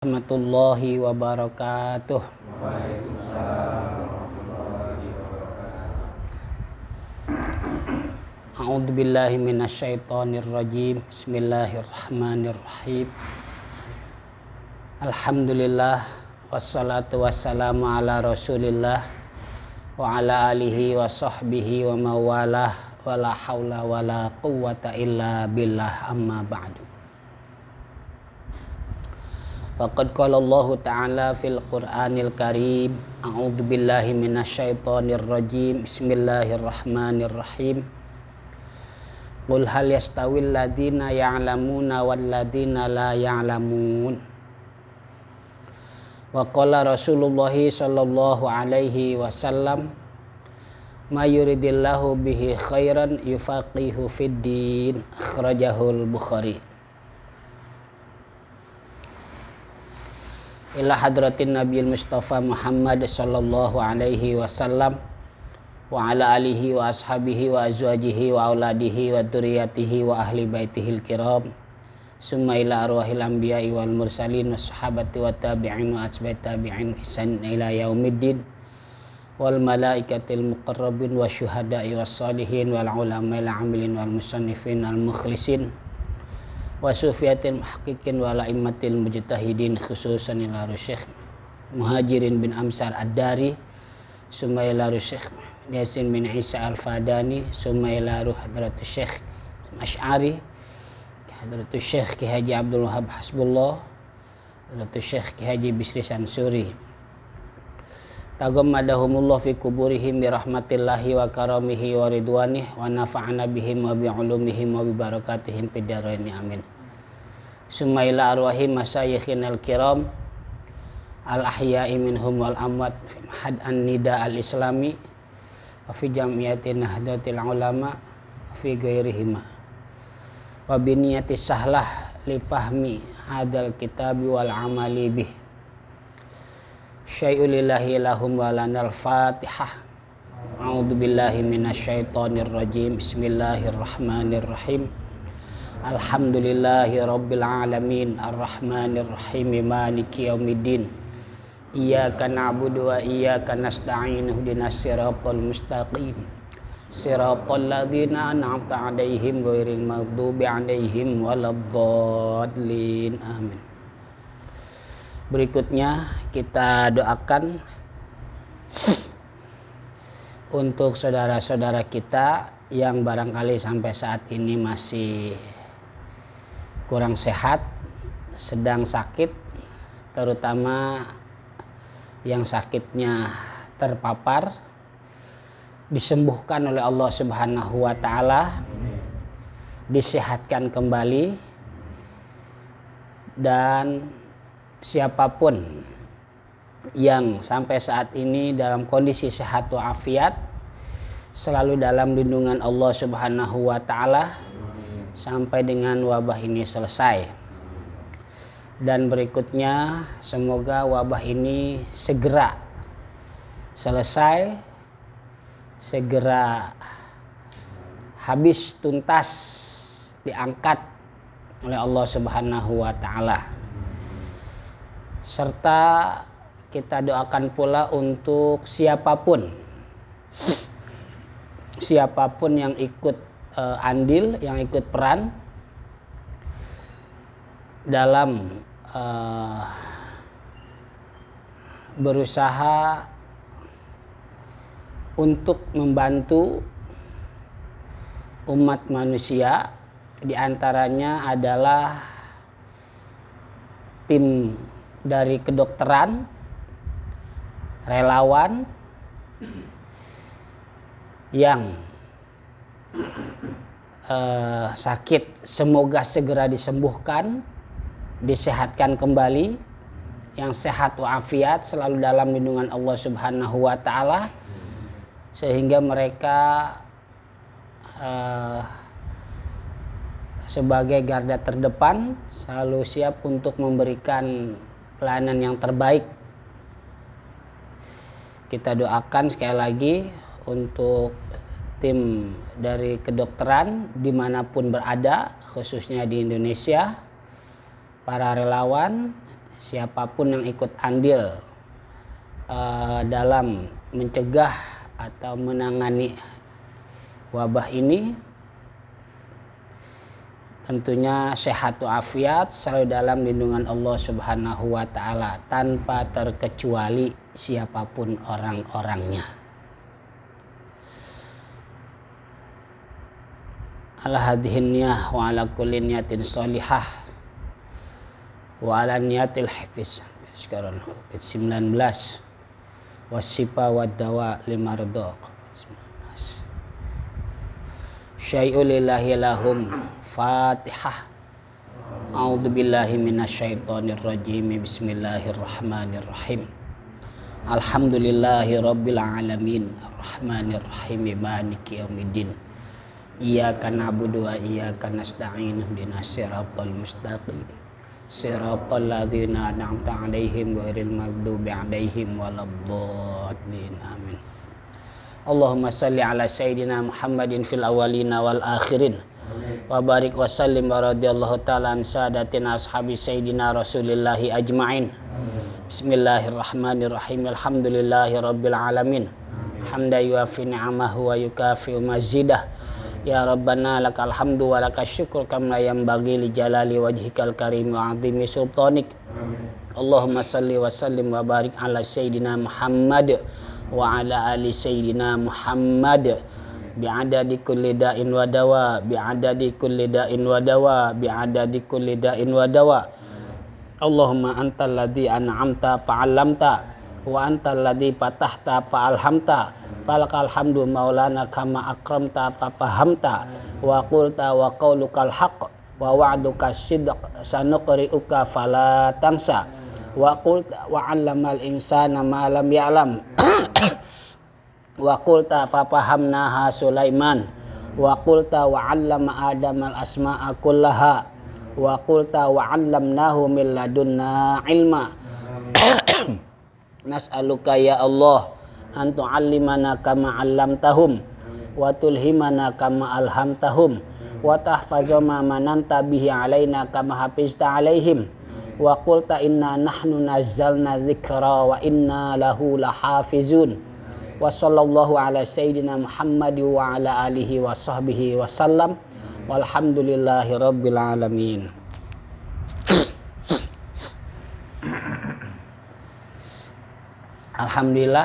Warahmatullahi wabarakatuh. Waalaikumsalam warahmatullahi wabarakatuh. A'udzu billahi minasyaitonir rajim. Bismillahirrahmanirrahim. Alhamdulillah wassalatu wassalamu ala Rasulillah wa ala alihi wa sahbihi wa mawalah wala haula wala quwwata illa billah amma ba'du. Faqad qala Allah Ta'ala fil Qur'anil Karim. A'udzu billahi minasyaitonir rajim. Bismillahirrahmanirrahim. Qul hal yastawil ladzina ya'lamuna wal ladzina la ya'lamun. Wa qala Rasulullah sallallahu alaihi wasallam ma yuridillahu bihi khairan yufaqihu fid din. Akhrajahul Bukhari. Ila hadratin Nabiyil Mustafa Muhammad sallallahu alaihi wasallam wa ala alihi wa ashabihi wa azwajihi wa auladihi wa dzurriyyatihi wa ahli baitihil kiram summa ila arwahil anbiya'i wal mursalin was sahabati wat tabi'in wa atba'i tabi'in ihsan ila yaumiddin wal malaikatil muqarrabin wa syuhada'i was salihin wal ulama'il amilin wal musannifin al mukhlisin wa sufiyatil muhaqqiqin wa la'immatil mujtahidin khususan ila Syekh Muhajirin bin Amsar Ad-Dari summa ila Syekh Yasin bin Isa Al-Fadani summa ila hadratus Syekh Asy'ari hadratus Syekh Ki Haji Abdul Wahab Hasbullah hadratus Syekh Ki Haji Bisri Sansuri tagammadahumullah fi kuburihim bi rahmatillahi wa karamihi wa ridwanih wa nafa'ana bihim wa bi ulumihim wa bi barakatihim fid dharain amin. Summa ila arwahim masyayikhinal kiram al ahya'i minhum wal amwat fi mahad an-nida al islami wa fi jam'iyatin nahdlatil ulama wa fi ghairihima wa bi niyati sahlah li fahmi hadzal kitabi wal amali bih. Syai'ulillahi lahum walanal fatihah. A'udzu billahi minasyaitonir rajim. Bismillahirrahmanirrahim. Alhamdulillahi rabbil alamin arrahmanir rahim maliki yaumiddin. Iyyaka na'budu wa iyyaka nasta'in ihdinas siratal mustaqim. Siratal ladzina an'amta 'alaihim ghairil maghdubi 'alaihim waladdallin. Amin. Berikutnya kita doakan untuk saudara-saudara kita yang barangkali sampai saat ini masih kurang sehat, sedang sakit, terutama yang sakitnya terpapar, disembuhkan oleh Allah Subhanahu wa Ta'ala, disehatkan kembali, dan siapapun yang sampai saat ini dalam kondisi sehat walafiat selalu dalam lindungan Allah Subhanahu wa Ta'ala sampai dengan wabah ini selesai. Dan berikutnya semoga wabah ini segera selesai, segera habis tuntas, diangkat oleh Allah Subhanahu wa Ta'ala. Serta kita doakan pula untuk siapapun yang ikut andil, yang ikut peran dalam berusaha untuk membantu umat manusia, diantaranya adalah tim dari kedokteran, relawan yang sakit semoga segera disembuhkan, disehatkan kembali, yang sehat walafiat selalu dalam lindungan Allah Subhanahu wa Ta'ala, sehingga mereka sebagai garda terdepan selalu siap untuk memberikan pelayanan yang terbaik. Kita doakan sekali lagi untuk tim dari kedokteran dimanapun berada, khususnya di Indonesia, para relawan, siapapun yang ikut andil dalam mencegah atau menangani wabah ini tentunya sehat walafiat, selalu dalam lindungan Allah Subhanahu wa taala tanpa terkecuali siapapun orang-orangnya. Ala hadhihi niyah wa ala kulli niyatin sholihah wa ala niyatil hafiz. Sekarang 19 wasifa wad dawa limardo. Syai'u lillahi lahum Fatihah. A'udzu billahi minasyaitonir rajim. Bismillahirrahmanirrahim. Alhamdulillahi rabbil alamin. Arrahmanir rahim. Maliki yaumiddin. Iyyaka na'budu wa iyyaka nasta'in. Ihdinas siratal mustaqim. Siratal ladzina an'amta 'alaihim ghairil maghdubi 'alaihim waladdallin. Amin. Allahumma salli ala sayyidina Muhammadin fil awwalina wal akhirin wa barik wa sallim wa radiyallahu ta'ala an sadatina ashabi sayyidina rasulillahi ajma'in. Bismillahirrahmanirrahim. Alhamdulillahi rabbil alamin. Hamdan yuafi ni'amahu wa yukafi mazidah. Ya Rabbana lakal hamdu wa lakas syukru kama yanbaghi li jalali wajhikal karim wa 'azimi sultanik. Allahumma salli wa sallim wa barik ala sayyidina Muhammad wa ala ali sayyidina Muhammad bi'adadi kulli da'in wa dawa bi'adadi kulli da'in wa dawa bi'adadi kulli da'in wa dawa. Allahumma antal ladzi an'amta fa'allamta wa antal ladzi fatahta fa'alhamta falakal hamdu maulana kama akramta fafahamta wa qulta wa qaulukal haqq wa wa'duka sidq sanuqri'uka fala tansa wa qulta wa 'allamal insana ma lam ya'lam wa qulta fafahamnaha Sulaiman wa qulta wa 'allama Adamal asma'a kullaha wa qulta wa 'allamnahu min ladunna ilma. Nas'aluka ya Allah an tu'allimana kama 'allamtahum wa tulhimana kama alhamtahum wa tahfaza ma mananta bihi 'alaina kama hafizta 'alaihim wa qulta inna nahnu nazzalna dzikra wa inna lahu lahafizun. Wa sallallahu ala sayyidina Muhammad wa ala alihi wa sahbihi wa sallam walhamdulillahi rabbil alamin. Alhamdulillah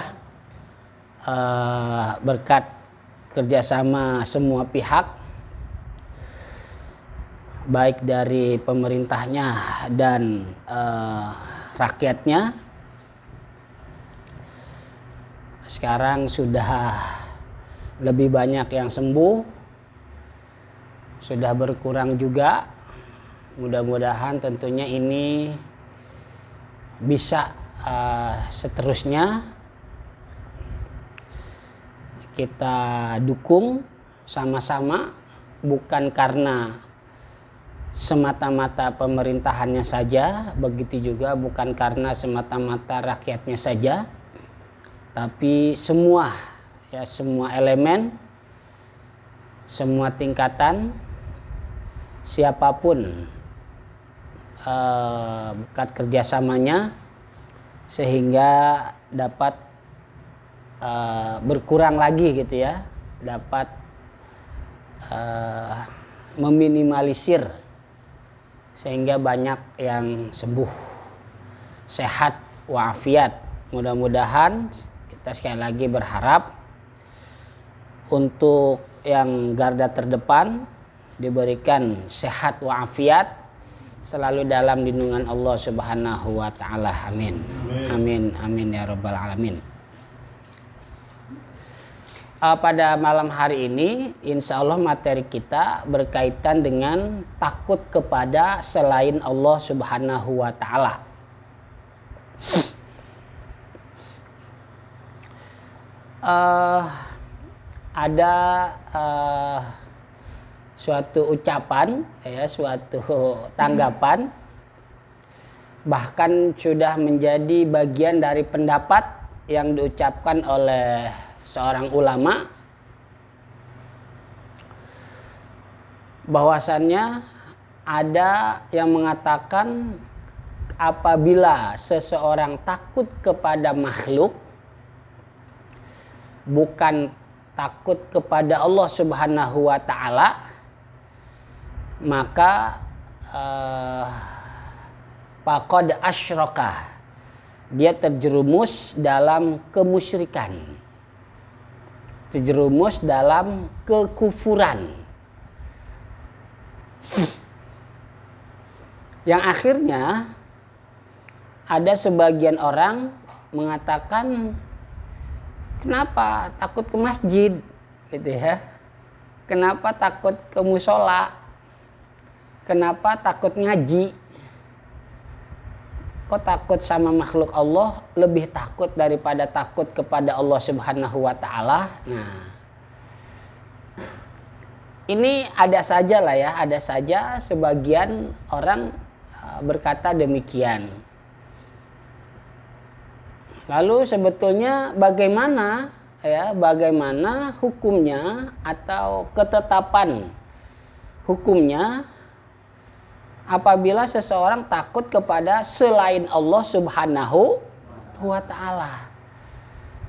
berkat kerjasama semua pihak baik dari pemerintahnya dan rakyatnya, sekarang sudah lebih banyak yang sembuh, sudah berkurang juga. Mudah-mudahan tentunya ini bisa seterusnya kita dukung sama-sama, bukan karena semata-mata pemerintahannya saja, begitu juga bukan karena semata-mata rakyatnya saja, tapi semua elemen, semua tingkatan, siapapun berkat kerjasamanya sehingga dapat berkurang lagi gitu ya, dapat meminimalisir sehingga banyak yang sembuh, sehat walafiat. Mudah-mudahan kita sekali lagi berharap untuk yang garda terdepan diberikan sehat walafiat, selalu dalam lindungan Allah Subhanahu wa taala. Amin. Amin amin ya rabbal alamin. Pada malam hari ini insya Allah materi kita berkaitan dengan takut kepada selain Allah Subhanahu wa taala. Ada suatu ucapan ya, suatu tanggapan, bahkan sudah menjadi bagian dari pendapat yang diucapkan oleh seorang ulama, bahwasannya ada yang mengatakan apabila seseorang takut kepada makhluk, bukan takut kepada Allah Subhanahu wa ta'ala, maka faqad asyraka, dia terjerumus dalam kemusyrikan, terjerumus dalam kekufuran, yang akhirnya ada sebagian orang mengatakan, kenapa takut ke masjid gitu ya, kenapa takut ke musola, kenapa takut ngaji, kok takut sama makhluk Allah lebih takut daripada takut kepada Allah Subhanahu wa ta'ala. Nah, ini ada saja lah ya, ada saja sebagian orang berkata demikian. Lalu sebetulnya bagaimana hukumnya atau ketetapan hukumnya apabila seseorang takut kepada selain Allah Subhanahu wa ta'ala?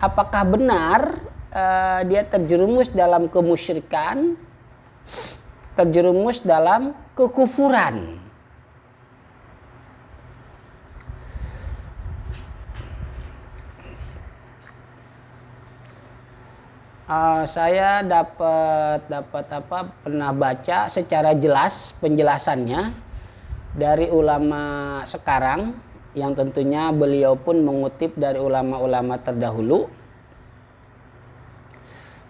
Apakah benar dia terjerumus dalam kemusyrikan, terjerumus dalam kekufuran? Saya pernah baca secara jelas penjelasannya dari ulama sekarang, yang tentunya beliau pun mengutip dari ulama-ulama terdahulu,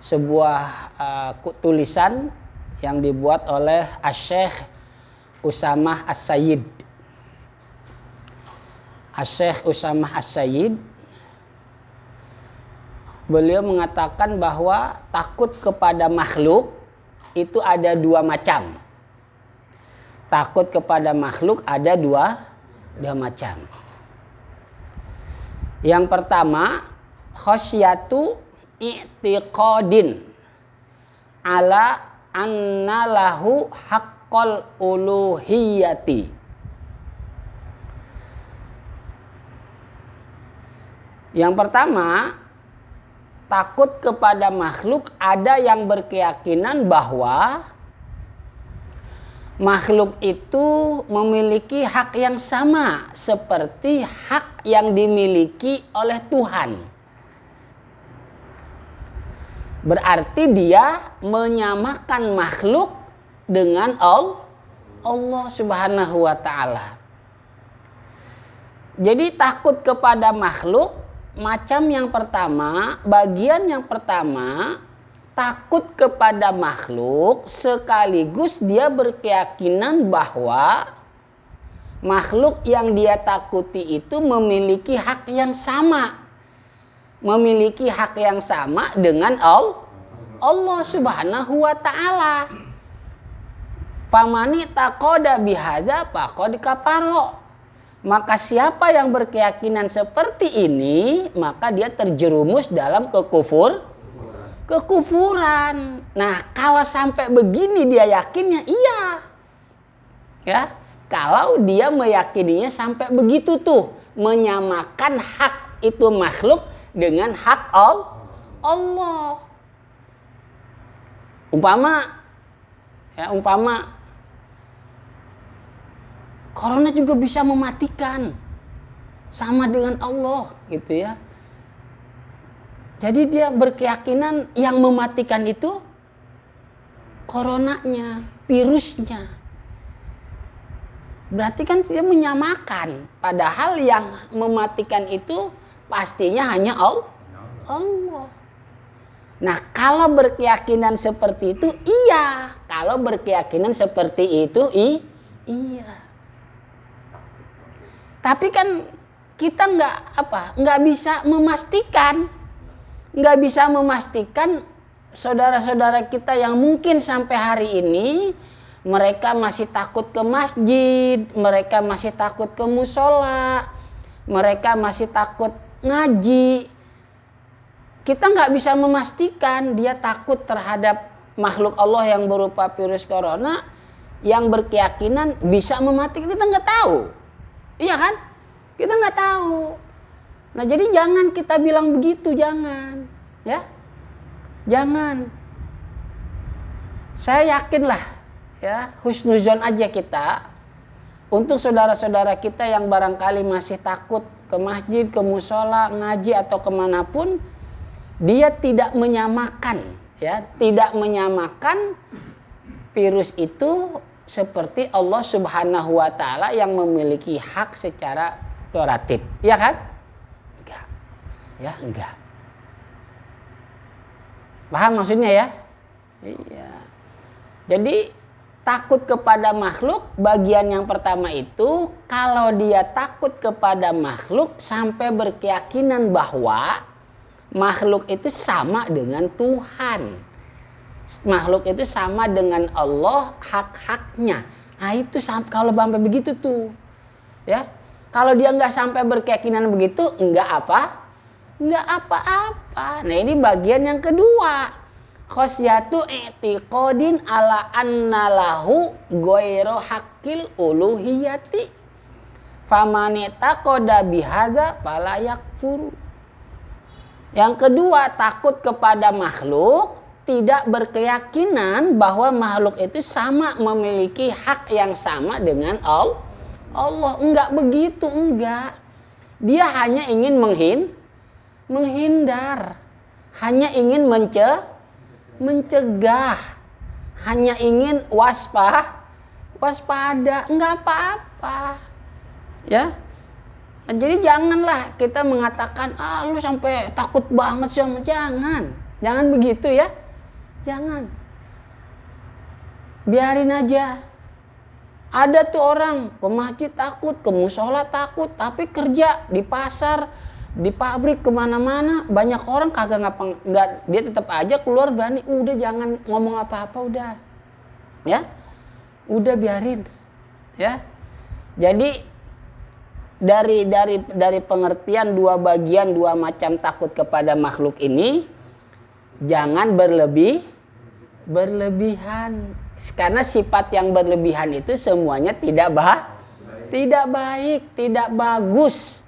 sebuah tulisan yang dibuat oleh Asy-Syaikh Usamah As-Sayyid. Asy-Syaikh Usamah As-Sayyid, beliau mengatakan bahwa takut kepada makhluk itu ada dua macam. Takut kepada makhluk ada dua macam. Yang pertama, khasyatu i'tiqadin ala anna lahu haqqal uluhiyati. Yang pertama, takut kepada makhluk ada yang berkeyakinan bahwa makhluk itu memiliki hak yang sama seperti hak yang dimiliki oleh Tuhan. Berarti dia menyamakan makhluk dengan Allah Subhanahu wa ta'ala. Jadi takut kepada makhluk macam yang pertama, bagian yang pertama, takut kepada makhluk sekaligus dia berkeyakinan bahwa makhluk yang dia takuti itu memiliki hak yang sama. Memiliki hak yang sama dengan Allah Subhanahu wa ta'ala. Famani taqoda bihadza faqad kafara. Maka siapa yang berkeyakinan seperti ini, maka dia terjerumus dalam kekufuran. Nah, kalau sampai begini dia yakinnya, iya. Ya, kalau dia meyakininya sampai begitu tuh, menyamakan hak itu makhluk dengan hak Allah. Umpama corona juga bisa mematikan, sama dengan Allah gitu ya. Jadi dia berkeyakinan yang mematikan itu coronanya, virusnya. Berarti kan dia menyamakan, padahal yang mematikan itu pastinya hanya Allah. Nah, kalau berkeyakinan seperti itu iya, kalau berkeyakinan seperti itu iya. Tapi kan kita nggak bisa memastikan saudara-saudara kita yang mungkin sampai hari ini mereka masih takut ke masjid, mereka masih takut ke musola, mereka masih takut ngaji. Kita nggak bisa memastikan dia takut terhadap makhluk Allah yang berupa virus corona yang berkeyakinan bisa mematikan, kita nggak tahu. Iya kan? Kita nggak tahu. Nah jadi jangan kita bilang begitu, jangan. Ya, jangan. Saya yakinlah, ya, husnuzon aja kita. Untuk saudara-saudara kita yang barangkali masih takut ke masjid, ke musola, ngaji atau kemanapun, dia tidak menyamakan, ya, tidak menyamakan virus itu seperti Allah Subhanahu wa Ta'ala yang memiliki hak secara pluratif, ya kan? Enggak, ya enggak. Paham maksudnya ya? Iya. Jadi takut kepada makhluk, bagian yang pertama itu kalau dia takut kepada makhluk sampai berkeyakinan bahwa makhluk itu sama dengan Tuhan. Makhluk itu sama dengan Allah, hak-haknya. Nah itu kalau sampai begitu tuh. Ya. Kalau dia nggak sampai berkeyakinan begitu, nggak apa-apa. Nah ini bagian yang kedua. Khosyatu i'tiqadin ala anna lahu ghairu haqqil uluhiyati famanita qada bihadza fala yakfur. Yang kedua, takut kepada makhluk, tidak berkeyakinan bahwa makhluk itu sama memiliki hak yang sama dengan Allah. Enggak begitu, enggak. Dia hanya ingin menghindar. Hanya ingin mencegah, hanya ingin waspada, enggak apa-apa, ya. Nah, jadi janganlah kita mengatakan, lu sampai takut banget sih, jangan begitu ya, jangan. Biarin aja. Ada tuh orang ke masjid takut, ke musola takut, tapi kerja di pasar, di pabrik, kemana-mana banyak orang kagak nggak, dia tetap aja keluar berani. Udah jangan ngomong apa-apa, udah, ya, udah biarin, ya. Jadi dari pengertian dua macam takut kepada makhluk ini, jangan berlebihan, karena sifat yang berlebihan itu semuanya tidak baik, tidak bagus.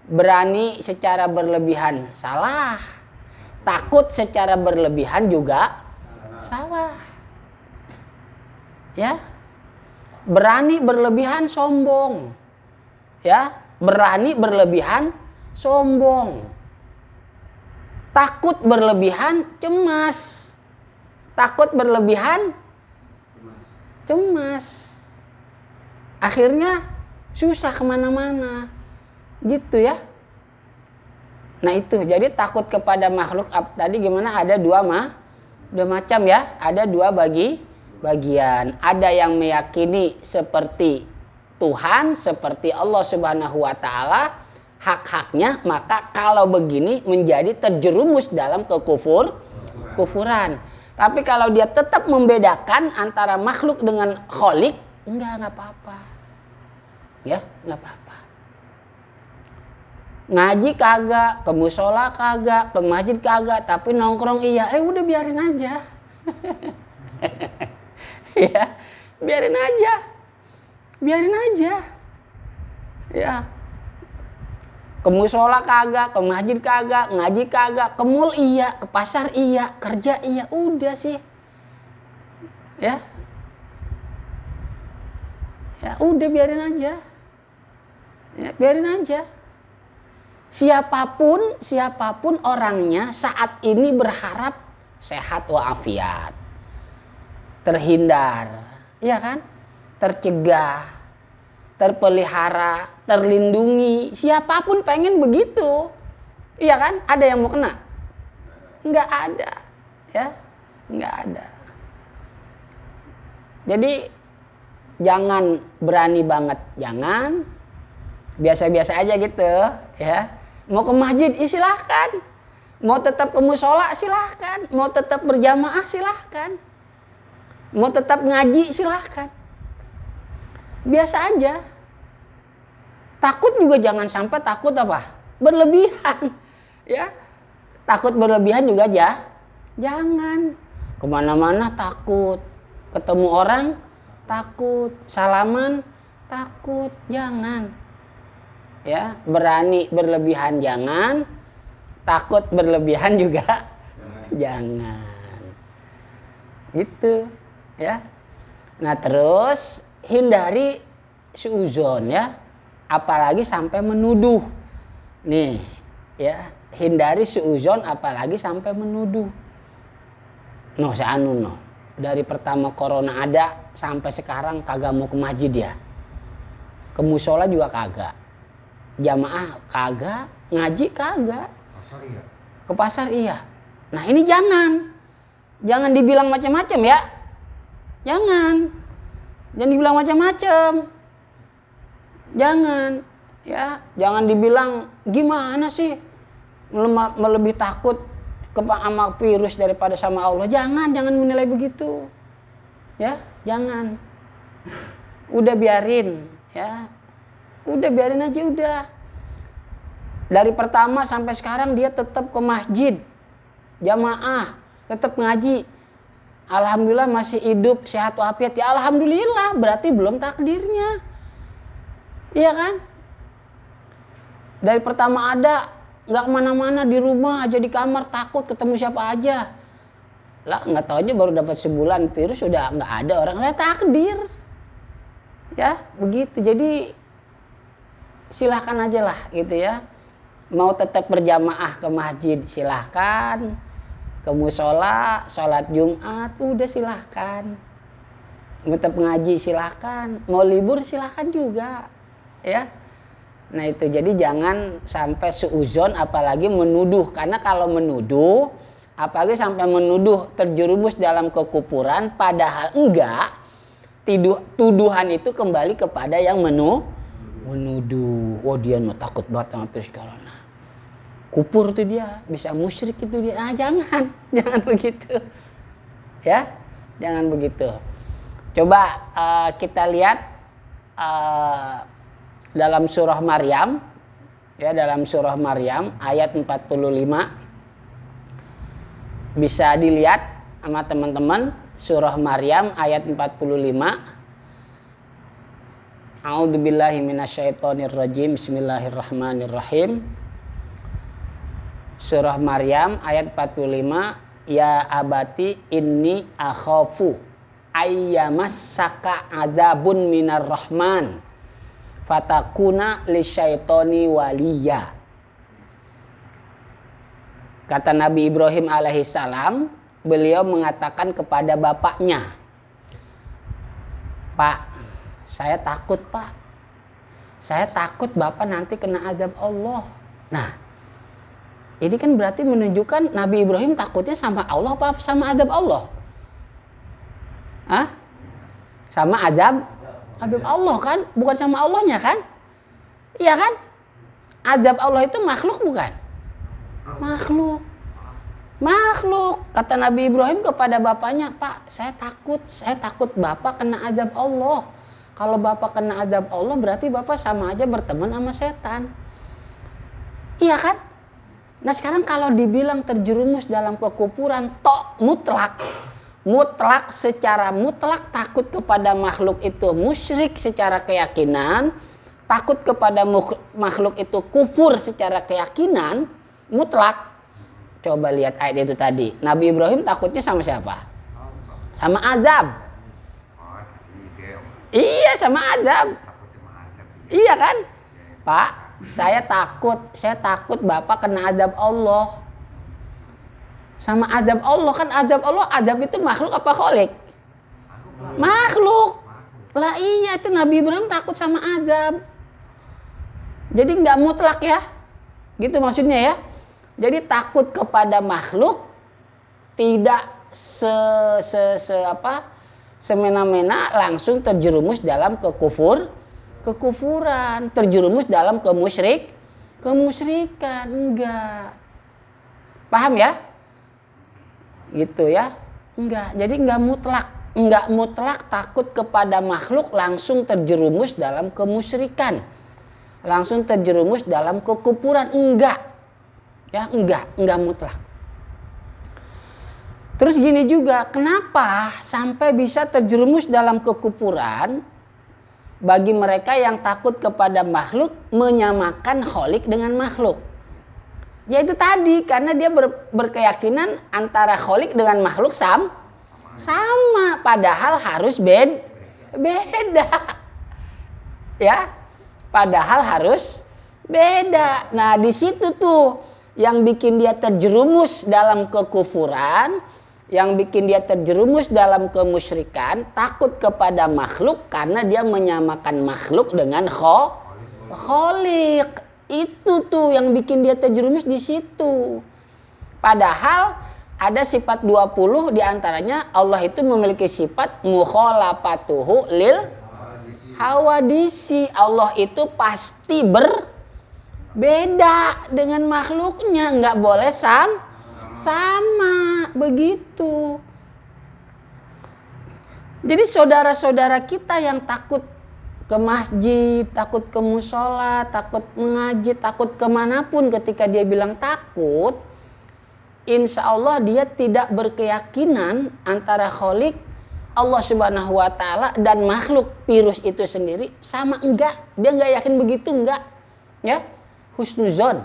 Berani secara berlebihan salah. Takut secara berlebihan juga salah. Ya. Berani berlebihan sombong. Ya, berani berlebihan sombong. Takut berlebihan cemas. Takut berlebihan cemas. Akhirnya susah kemana-mana. Gitu ya. Nah itu, jadi takut kepada makhluk tadi gimana? Ada dua macam ya. Ada dua bagian. Ada yang meyakini seperti Tuhan, seperti Allah Subhanahu wa Ta'ala, hak-haknya, maka kalau begini menjadi terjerumus dalam kekufuran. Tapi kalau dia tetap membedakan antara makhluk dengan kholik, enggak apa-apa. Ya, enggak apa-apa. Ngaji kagak, ke musola kagak, ke masjid kagak, tapi nongkrong iya. Udah biarin aja. Ya, biarin aja. Ya. Ke musola kagak, ke masjid kagak, ngaji kagak, ke mall iya, ke pasar iya, kerja iya, udah sih. Ya. Ya, udah biarin aja. Ya, biarin aja. Siapapun orangnya saat ini berharap sehat walafiat, terhindar, ya kan? Tercegah, terpelihara, terlindungi. Siapapun pengen begitu, iya kan? Ada yang mau kena? Nggak ada, ya, nggak ada. Jadi jangan berani banget, jangan. Biasa-biasa aja gitu, ya. Mau ke masjid, silahkan. Mau tetap ke musola, silahkan. Mau tetap berjamaah, silahkan. Mau tetap ngaji, silahkan. Biasa aja. Takut juga jangan sampai takut apa? Berlebihan. Ya. Takut berlebihan juga aja. Jangan. Kemana-mana takut. Ketemu orang, takut. Salaman, takut, jangan. Ya, berani berlebihan jangan, takut berlebihan juga jangan. Gitu, ya. Nah, terus hindari suuzon ya, apalagi sampai menuduh. Nih, ya, hindari suuzon apalagi sampai menuduh. No, seanu no. Dari pertama corona ada sampai sekarang kagak mau ke masjid ya. Ke musola juga kagak. Jamaah kagak, ngaji kagak. Pasar iya. Ke pasar iya. Nah, ini jangan. Jangan dibilang macam-macam ya. Jangan dibilang macam-macam. Jangan ya, jangan dibilang gimana sih melebih takut sama virus daripada sama Allah. Jangan menilai begitu. Ya, jangan. Udah biarin ya. Udah biarin aja udah. Dari pertama sampai sekarang dia tetap ke masjid. Jamaah, tetap ngaji. Alhamdulillah masih hidup, sehat walafiat. Ya alhamdulillah, berarti belum takdirnya. Iya kan? Dari pertama ada, nggak kemana-mana, di rumah aja, di kamar, takut ketemu siapa aja. Lah nggak taunya baru dapat sebulan virus sudah nggak ada orang. Lah takdir. Ya begitu. Jadi silahkan aja lah gitu ya. Mau tetap berjamaah ke masjid silahkan. Ke musola, sholat Jumat udah silahkan. Tetap ngaji silahkan. Mau libur silahkan juga. Ya. Nah itu, jadi jangan sampai suuzon apalagi menuduh. Karena kalau menuduh, apalagi sampai menuduh terjerumus dalam kekufuran, padahal enggak, tuduhan itu kembali kepada yang menuduh. Oh dia mah takut banget sama virus corona. Kufur tuh dia, bisa musyrik itu dia. Nah jangan begitu. Ya, jangan begitu. Coba kita lihat dalam surah Maryam, ya, dalam surah Maryam ayat 45. Bisa dilihat sama teman-teman, surah Maryam ayat 45. A'udzubillahi minasyaitonirrajim. Bismillahirrahmanirrahim. Surah Maryam ayat 45. Ya abati inni akhafu ayyamassaka adzabun minar rahman fatakuna lisyaitoni waliya. Kata Nabi Ibrahim alaihissalam, beliau mengatakan kepada bapaknya, Pak, saya takut Pak. Saya takut Bapak nanti kena azab Allah. Nah, ini kan berarti menunjukkan Nabi Ibrahim takutnya sama Allah apa sama azab Allah? Hah? Sama azab Allah kan? Bukan sama Allahnya kan? Iya kan? Azab Allah itu makhluk bukan? Makhluk. Kata Nabi Ibrahim kepada bapaknya, Pak, saya takut Bapak kena azab Allah. Kalau Bapak kena azab Allah berarti Bapak sama aja berteman sama setan. Iya kan? Nah sekarang kalau dibilang terjerumus dalam kekufuran mutlak secara mutlak takut kepada makhluk itu musyrik secara keyakinan, takut kepada makhluk itu kufur secara keyakinan mutlak. Coba lihat ayat itu tadi. Nabi Ibrahim takutnya sama siapa? Sama azab. Iya, sama azab. Iya kan? Pak, saya takut Bapak kena azab Allah. Sama azab Allah kan, azab itu makhluk apa kholik? Makhluk. Lah iya, itu Nabi Ibrahim takut sama azab. Jadi nggak mutlak ya, gitu maksudnya ya. Jadi takut kepada makhluk tidak semena-mena langsung terjerumus dalam kekufuran, terjerumus dalam kemusyrikan, enggak. Paham ya? Gitu ya, enggak. Jadi enggak mutlak takut kepada makhluk langsung terjerumus dalam kemusyrikan, langsung terjerumus dalam kekufuran, enggak ya, enggak mutlak. Terus gini juga, kenapa sampai bisa terjerumus dalam kekufuran bagi mereka yang takut kepada makhluk menyamakan kholik dengan makhluk. Yaitu tadi karena dia berkeyakinan antara kholik dengan makhluk sama, padahal harus beda. Ya, padahal harus beda. Nah, di situ tuh yang bikin dia terjerumus dalam kekufuran, yang bikin dia terjerumus dalam kemusyrikan, takut kepada makhluk karena dia menyamakan makhluk dengan kholik. Itu tuh yang bikin dia terjerumus di situ. Padahal ada sifat 20 diantaranya Allah itu memiliki sifat mukhalafatuhu lil hawadisi. Allah itu pasti berbeda dengan makhluknya, nggak boleh sama begitu. Jadi saudara-saudara kita yang takut ke masjid, takut ke musola, takut mengaji, takut kemanapun, ketika dia bilang takut, insya Allah dia tidak berkeyakinan antara kholik Allah Subhanahu wa Ta'ala dan makhluk virus itu sendiri sama, enggak. Dia enggak yakin begitu, enggak. Ya, husnuzon.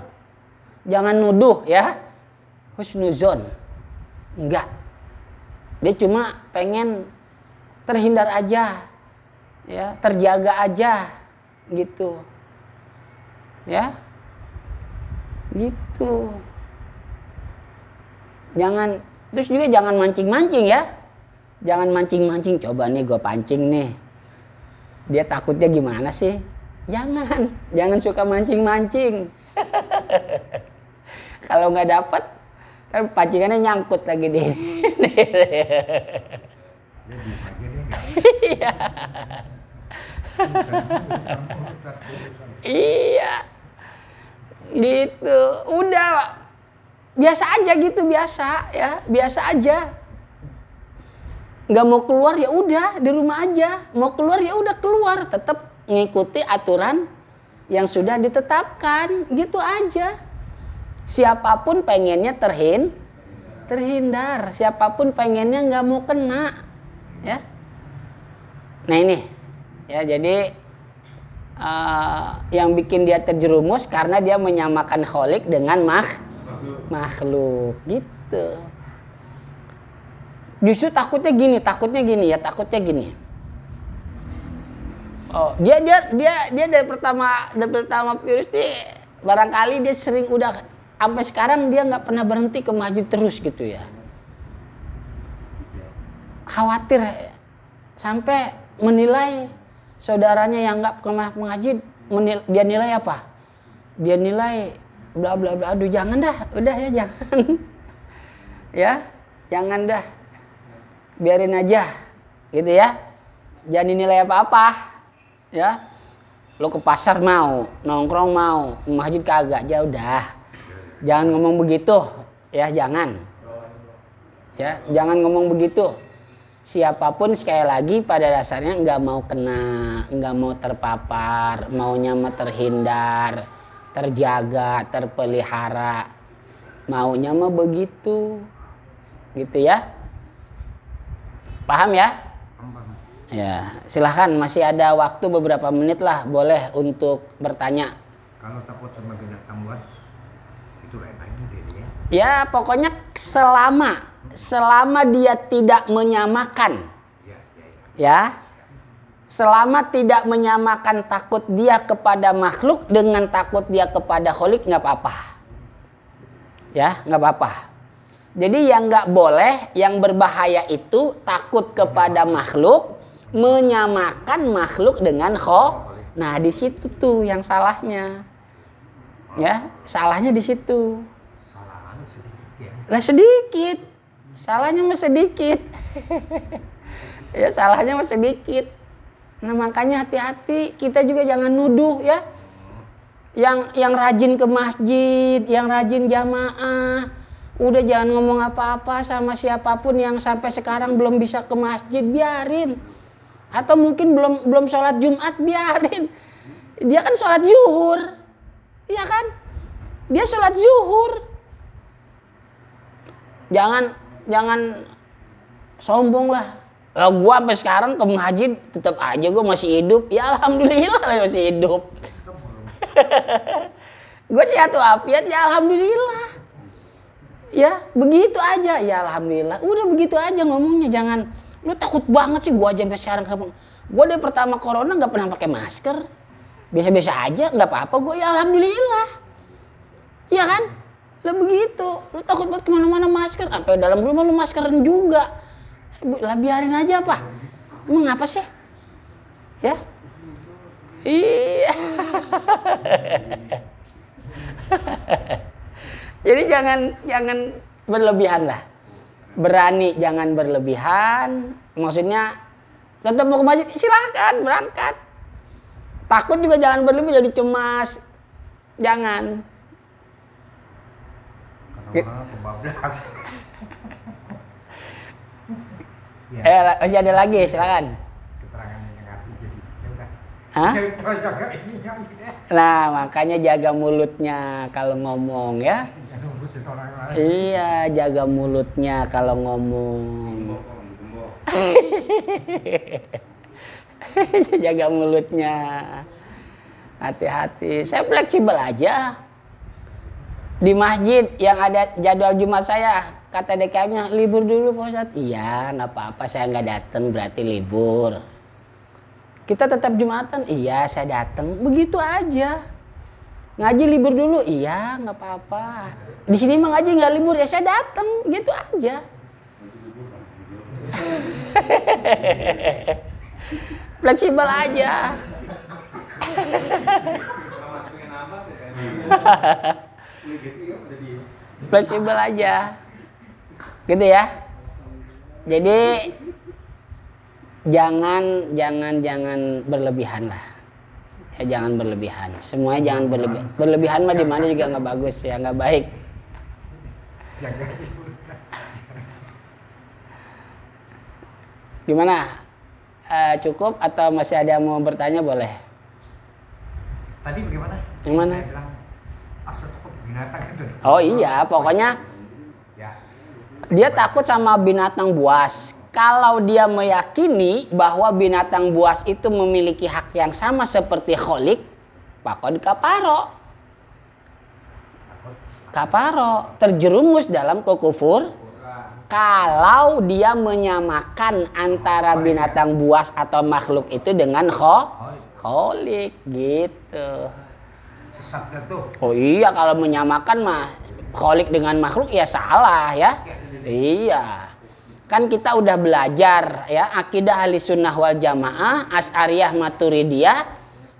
Jangan nuduh ya. Husnuzon. Enggak. Dia cuma pengen terhindar aja. Ya, terjaga aja gitu. Ya. Gitu. Terus juga jangan mancing-mancing ya. Jangan mancing-mancing, coba nih gue pancing nih. Dia takutnya gimana sih? Jangan suka mancing-mancing. Kalau nggak dapat, kan pancingannya nyangkut lagi deh. Iya. Iya. Gitu. Udah biasa aja gitu, biasa aja. Nggak mau keluar ya udah di rumah aja, mau keluar ya udah keluar, tetap ngikuti aturan yang sudah ditetapkan, gitu aja. Siapapun pengennya terhindar, siapapun pengennya nggak mau kena, ya. Nah ini, ya jadi yang bikin dia terjerumus karena dia menyamakan kholik dengan makhluk, gitu. Justru takutnya gini. Oh, dia dari pertama virus ini barangkali dia sering udah sampai sekarang dia nggak pernah berhenti ke masjid terus gitu ya. Khawatir sampai menilai saudaranya yang nggak ke masjid, dia nilai apa? Dia nilai bla bla bla. Aduh jangan dah, udah ya jangan. Ya, jangan dah. Biarin aja gitu ya, jangan dinilai apa-apa ya. Lo ke pasar mau, nongkrong mau, masjid kagak, ya udah, jangan ngomong begitu ya, jangan ngomong begitu. Siapapun sekali lagi pada dasarnya nggak mau kena, nggak mau terpapar, maunya mah terhindar, terjaga, terpelihara, maunya mah begitu gitu ya. Paham ya? Ya, silahkan, masih ada waktu beberapa menit lah, boleh untuk bertanya. Kalau takut sama binatang buas, itu lain lagi deh ya. Ya, pokoknya selama dia tidak menyamakan, ya, selama tidak menyamakan takut dia kepada makhluk dengan takut dia kepada kholik, nggak apa-apa. Ya, nggak apa-apa. Jadi yang nggak boleh, yang berbahaya itu takut kepada makhluk, menyamakan makhluk dengan Nah di situ tuh yang salahnya, ya salahnya di situ. Salahnya sedikit ya. Lah sedikit, salahnya mah sedikit. Ya salahnya mah sedikit. Nah makanya hati-hati, kita juga jangan nuduh ya. Yang rajin ke masjid, yang rajin jamaah. Udah jangan ngomong apa-apa sama siapapun yang sampai sekarang belum bisa ke masjid, biarin. Atau mungkin belum sholat Jumat, biarin. Dia kan sholat zuhur, iya kan? Dia sholat zuhur. Jangan sombong lah. Gua sampai sekarang ke masjid tetap aja gua masih hidup. Ya alhamdulillah masih hidup. Gua sehat walafiat ya alhamdulillah. Ya begitu aja ya alhamdulillah. Udah begitu aja ngomongnya, jangan lu takut banget sih. Gua aja sampai sekarang kamu. Gua dari pertama corona nggak pernah pakai masker. Biasa-biasa aja, nggak apa-apa. Gua ya alhamdulillah. Ya kan? Lah begitu. Lu takut banget kemana-mana masker. Sampai dalam rumah lu maskeran juga. Lah biarin aja apa? Emang apa sih? Ya? Iya. Jadi jangan berlebihan lah. Berani jangan berlebihan. Maksudnya tetap mau ke masjid silakan berangkat. Takut juga jangan berlebihan jadi cemas. Jangan. Karena kebablas. Masih ada lagi, silakan. Keterangan yang negatif jadi ya udah. Hah? Jaga ini aja. Nah, makanya jaga mulutnya kalau ngomong ya. Jangan ngurusin orang lain. Iya, jaga mulutnya kalau ngomong. Jaga mulutnya. Hati-hati. Saya fleksibel aja. Di masjid yang ada jadwal Jumat saya, kata DKM-nya libur dulu Pak Ustadz. Iya, nggak apa-apa, saya nggak datang berarti libur. Kita tetap Jumatan, iya saya datang. Begitu aja. Ngaji libur dulu, iya nggak apa-apa. Di sini mah ngaji nggak libur ya saya datang, gitu aja. Fleksibel aja. Fleksibel aja. Gitu ya. Jadi jangan berlebihan lah. Ya jangan berlebihan. Semuanya jangan berlebihan. Berlebihan mah di mana juga nggak bagus ya, nggak baik. Gimana? Cukup atau masih ada yang mau bertanya boleh? Tadi bagaimana? Yang mana? Saya bilang, takut binatang itu. Oh iya, pokoknya Ya. dia takut sama binatang buas. Kalau dia meyakini bahwa binatang buas itu memiliki hak yang sama seperti kholik, pakod kaparo. Kaparo, terjerumus dalam kekufur. Kalau dia menyamakan antara binatang buas atau makhluk itu dengan kholik gitu. Sesatnya tuh. Oh iya, kalau menyamakan mah kholik dengan makhluk ya salah ya. Iya. Kan kita udah belajar ya akidah Ahlussunnah wal Jamaah, Asy'ariyah Maturidiyah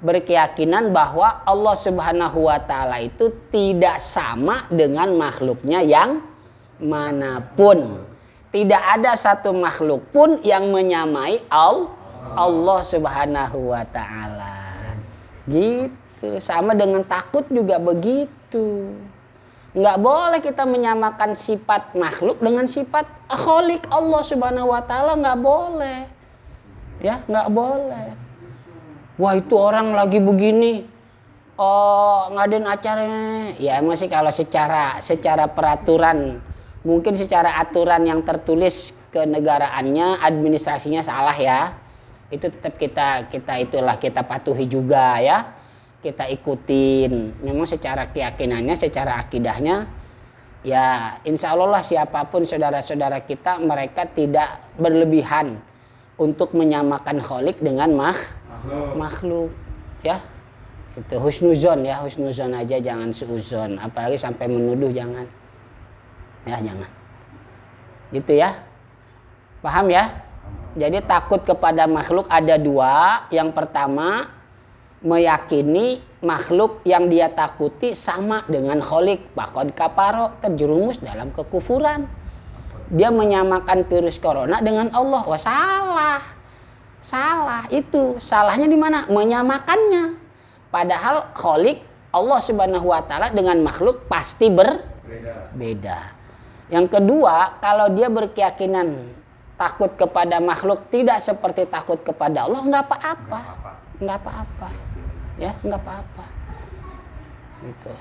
berkeyakinan bahwa Allah Subhanahu wa taala itu tidak sama dengan makhluknya yang manapun. Tidak ada satu makhluk pun yang menyamai Allah Subhanahu wa taala. Gitu. Sama dengan takut juga begitu. Nggak boleh kita menyamakan sifat makhluk dengan sifat kholik Allah Subhanahu wa taala, nggak boleh. Ya, nggak boleh. Wah, itu orang lagi begini. Oh, ngadain acaranya. Ya, emang sih kalau secara peraturan, mungkin secara aturan yang tertulis kenegaraannya, administrasinya salah ya. Itu tetap kita patuhi juga ya. Kita ikutin. Memang secara keyakinannya, secara akidahnya, ya insya Allah lah siapapun saudara-saudara kita, mereka tidak berlebihan untuk menyamakan kholik dengan makhluk. Ya, itu husnuzon ya, husnuzon aja, jangan suuzon. Apalagi sampai menuduh, jangan. Ya jangan. Gitu ya. Paham ya? Jadi takut kepada makhluk ada dua. Yang pertama, meyakini makhluk yang dia takuti sama dengan kholik, pakod kaparo, terjerumus dalam kekufuran. Dia menyamakan virus corona dengan Allah. Wah, salah itu. Salahnya di mana? Menyamakannya. Padahal kholik Allah Subhanahu wa taala dengan makhluk pasti berbeda. Yang kedua, kalau dia berkeyakinan takut kepada makhluk tidak seperti takut kepada Allah, nggak apa-apa. Nggak apa-apa. Ya, nggak apa-apa. Gitu.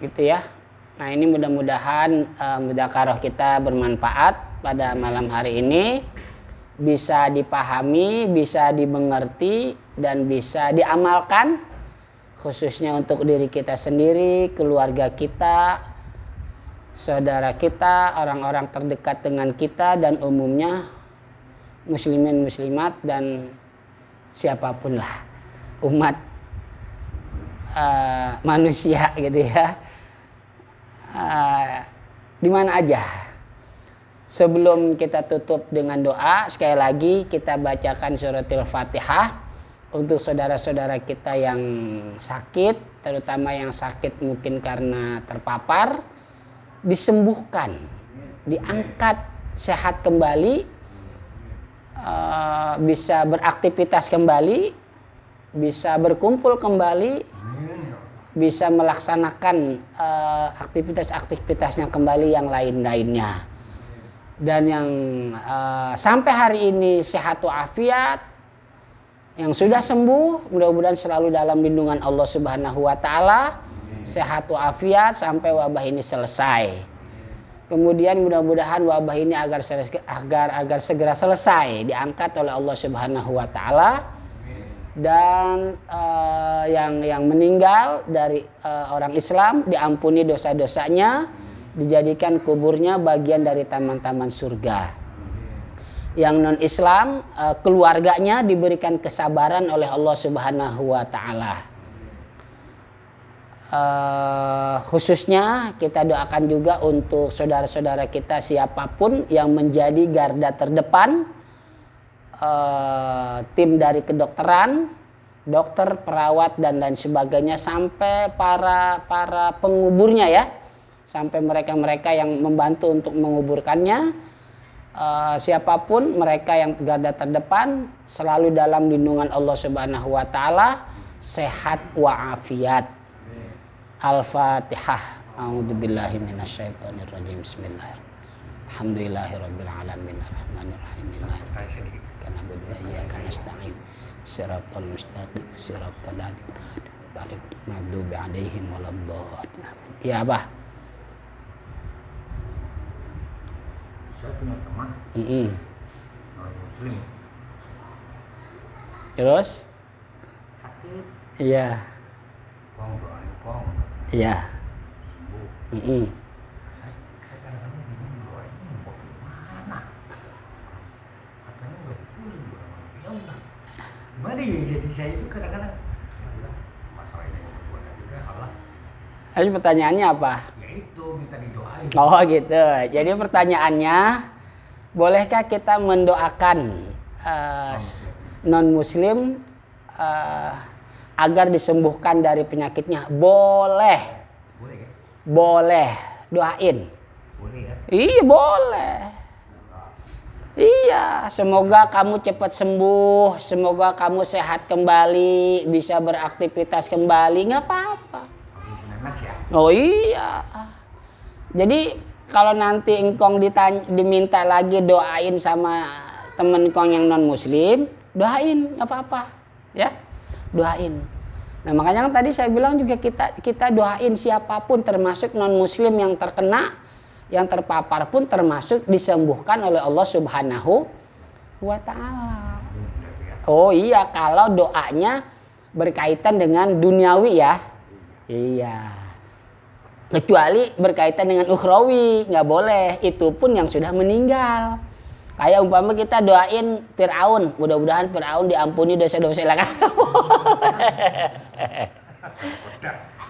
Gitu ya. Nah ini mudah-mudahan mudzakarah kita bermanfaat pada malam hari ini, bisa dipahami, bisa dimengerti, dan bisa diamalkan, khususnya untuk diri kita sendiri, keluarga kita, saudara kita, orang-orang terdekat dengan kita, dan umumnya muslimin muslimat dan siapapun lah umat manusia gitu ya, di mana aja. Sebelum kita tutup dengan doa, sekali lagi kita bacakan suratul Fatihah untuk saudara-saudara kita yang sakit, terutama yang sakit mungkin karena terpapar, disembuhkan, diangkat sehat kembali, bisa beraktivitas kembali, bisa berkumpul kembali, bisa melaksanakan aktivitas-aktivitasnya kembali yang lain-lainnya. Dan yang sampai hari ini sehat walafiat, yang sudah sembuh mudah-mudahan selalu dalam lindungan Allah Subhanahu wa taala, sehat walafiat sampai wabah ini selesai. Kemudian mudah-mudahan wabah ini agar segera selesai, diangkat oleh Allah Subhanahu wa taala. Dan yang meninggal dari orang Islam diampuni dosa-dosanya, dijadikan kuburnya bagian dari taman-taman surga. Yang non-Islam, keluarganya diberikan kesabaran oleh Allah Subhanahu wa taala. Khususnya kita doakan juga untuk saudara-saudara kita siapapun yang menjadi garda terdepan, tim dari kedokteran, dokter, perawat dan lain sebagainya, sampai para penguburnya ya, sampai mereka yang membantu untuk menguburkannya, siapapun mereka yang garda terdepan selalu dalam lindungan Allah Subhanahu wa taala, sehat walafiat. Al-Fatihah. A'udzubillahi minasyaitonirrajim. Bismillahirrahmanirrahim. Alhamdulillahirabbil alamin arrahmanirrahim. Maliki na'budu wa iyyaka nasta'in. Shiratal mustaqim, shiratal ladzina an'amta 'alaihim maghdubi 'alaihim waladdallin. Ya, Abah. Saya punya teman orang muslim Terus? sakit, Iya. doain kong Iya. sembuh. Saya kadang-kadang bingung doain mau gimana, katanya nggak betul. Ya udah, gimana ya, jadi saya itu kadang-kadang ya udah, masalah ini buat juga Allah, Tapi pertanyaannya apa? ya itu minta didoain. Oh gitu. Jadi pertanyaannya, bolehkah kita mendoakan non-muslim agar disembuhkan dari penyakitnya? Boleh. Boleh ya? Boleh. Doain. Boleh ya? Iya boleh. Iya, semoga kamu cepat sembuh, semoga kamu sehat kembali, bisa beraktivitas kembali, nggak apa-apa. Ya? Oh iya. Jadi kalau nanti engkong diminta lagi doain sama temen engkong yang non muslim, doain nggak apa-apa, ya, doain. Nah makanya kan tadi saya bilang juga kita doain siapapun, termasuk non muslim yang terkena, yang terpapar pun termasuk disembuhkan oleh Allah Subhanahu wa taala. Oh iya, kalau doanya berkaitan dengan duniawi ya. Iya. Kecuali berkaitan dengan ukhrawi, nggak boleh. Itu pun yang sudah meninggal. Kayak umpama kita doain Fir'aun, mudah-mudahan Fir'aun diampuni dosa-dosa lah.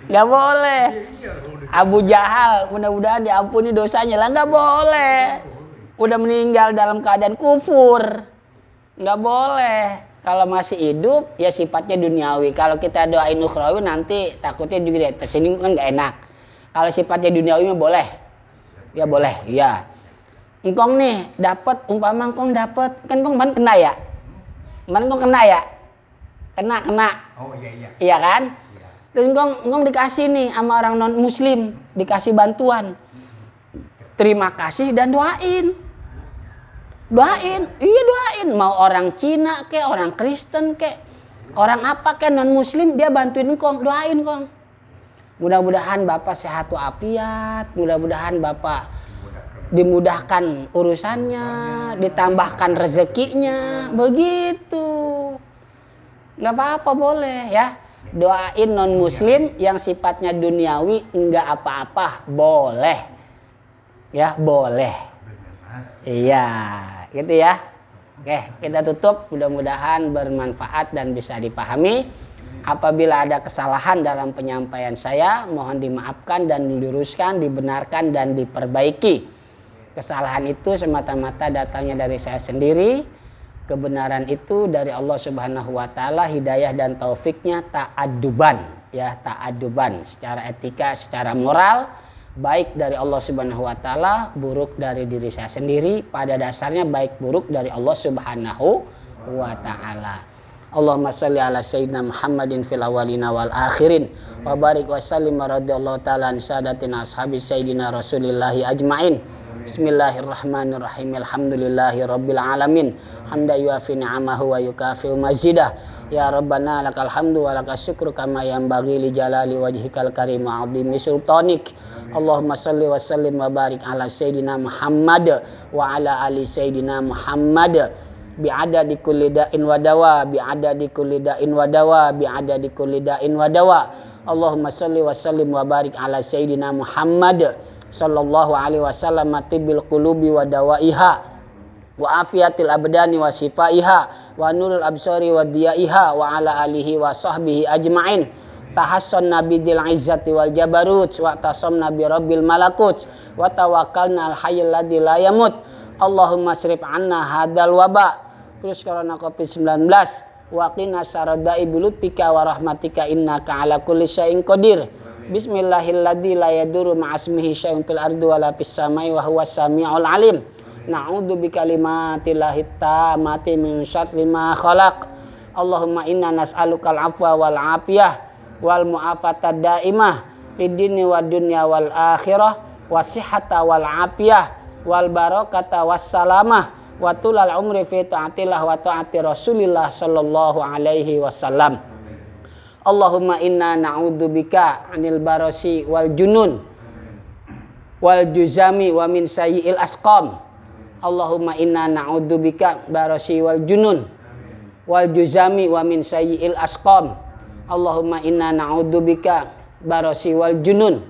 Nggak boleh. Abu Jahal, mudah-mudahan diampuni dosanya lah, nggak boleh. Udah meninggal dalam keadaan kufur, nggak boleh. Kalau masih hidup ya sifatnya duniawi. Kalau kita doain ukhrawi nanti takutnya juga dia tersinggung, kan nggak enak. Kalau sifatnya duniawi mah boleh, ya boleh, ya. Engkong nih dapat, umpama engkong dapat, kan engkong kemarin kena ya, kemarin engkong kena ya, kena. Oh iya. Iya kan? Iya. Terus engkong dikasih nih sama orang non muslim, dikasih bantuan. Terima kasih dan doain. Iya doain. Mau orang Cina ke, orang Kristen ke, orang apa ke non muslim, dia bantuin engkong, doain kong. Mudah-mudahan Bapak sehat walafiat, mudah-mudahan Bapak dimudahkan urusannya, ditambahkan rezekinya, begitu. Nggak apa-apa boleh ya. Doain non muslim yang sifatnya duniawi enggak apa-apa, boleh. Ya, boleh. Iya, gitu ya. Oke, kita tutup. Mudah-mudahan bermanfaat dan bisa dipahami. Apabila ada kesalahan dalam penyampaian saya, mohon dimaafkan dan diluruskan, dibenarkan dan diperbaiki. Kesalahan itu semata-mata datangnya dari saya sendiri. Kebenaran itu dari Allah Subhanahu wa taala, hidayah dan taufiknya ta'adduban, ya, ta'adduban secara etika, secara moral, baik dari Allah Subhanahu wa taala, buruk dari diri saya sendiri. Pada dasarnya baik buruk dari Allah Subhanahu wa taala. Allahumma shalli ala sayyidina Muhammadin fil awwalina wal akhirin wa barik wa sallim radhiyallahu ta'ala an sadatina ashabi sayyidina Rasulillahi ajmain. Bismillahirrahmanirrahim. Alhamdulillahi rabbil alamin. Hamda yuafi ni'amahu wa yukafi'u mazidah. Ya Rabbana lakal hamdu wa lakas syukru kama yanbaghi li jalali wajhikal karim wa 'azimi sultanik. Allahumma shalli wa sallim wa barik ala sayyidina Muhammad wa ala ali sayyidina Muhammad. Bi'adadi kulli da'in wa dawa, bi'adadi kulli da'in wa dawa, bi'adadi kulli da'in wa dawa. Allahumma shalli wa sallim wa barik ala sayyidina Muhammad sallallahu alaihi wasallam, tibil qulubi wa dawaiha wa afiatil abdani wa sifaiha wa nurul absari wa diyaiha wa ala alihi wa sahbihi ajma'in. Tahassanna bidil izzati wal jabarut wa tasamna bi rabbil malakut wa tawakkalna al hayyul ladzi la yamut. Allahumma srif anna hadal waba virus corona covid-19 wa qina syarada'i bulutfika wa rahmatika innaka ala kulli syai'in qadir. Bismillahilladzi la yadurru ma'asmihi syai'un fil ardi wa la fis samai wa huwas samiul alim. Na'udzu bikalimatillahi tammati min syarri ma khalaq. Allahumma inna nas'alukal afwa wal afiyah wal mu'afatad daimah fid dini wad dunya wal akhirah wasihhata wal afiyah wal barakata was salamah wa tulal umri fi ta'atillah wa ta'ati Rasulillah sallallahu alaihi wasallam. Allahumma inna na'udzubika 'anil barasi wal junun wal juzami wa min sayyi'il asqam. Allahumma inna na'udzubika barasi wal junun wal juzami wa min sayyi'il asqam. Allahumma inna na'udzubika barasi wal junun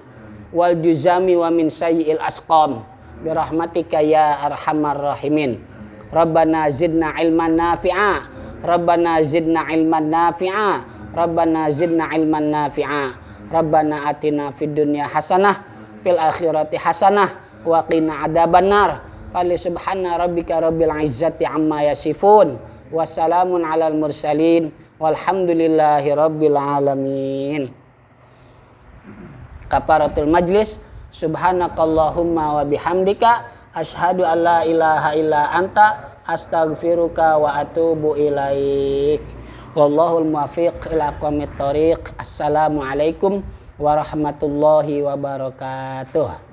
wal juzami wa min sayyi'il asqam birahmatika ya arhamar rahimin. Rabbana zidna ilman nafi'a, Rabbana zidna ilman nafi'a, Rabbana zidna ilman nafi'a. Rabbana atina fid dunya hasanah fil akhirati hasanah wa qina adzabannar. Fali subhana rabbika rabbil izzati amma yasifun. Wassalamun alal mursalin walhamdulillahi rabbil alamin. Kafaratul majlis. Subhanakallahumma wa bihamdika asyhadu an la ilaha illa anta astaghfiruka wa atubu ilaik. Wallahul muwaffiq ila aqwamit thoriq. Assalamualaikum warahmatullahi wabarakatuh.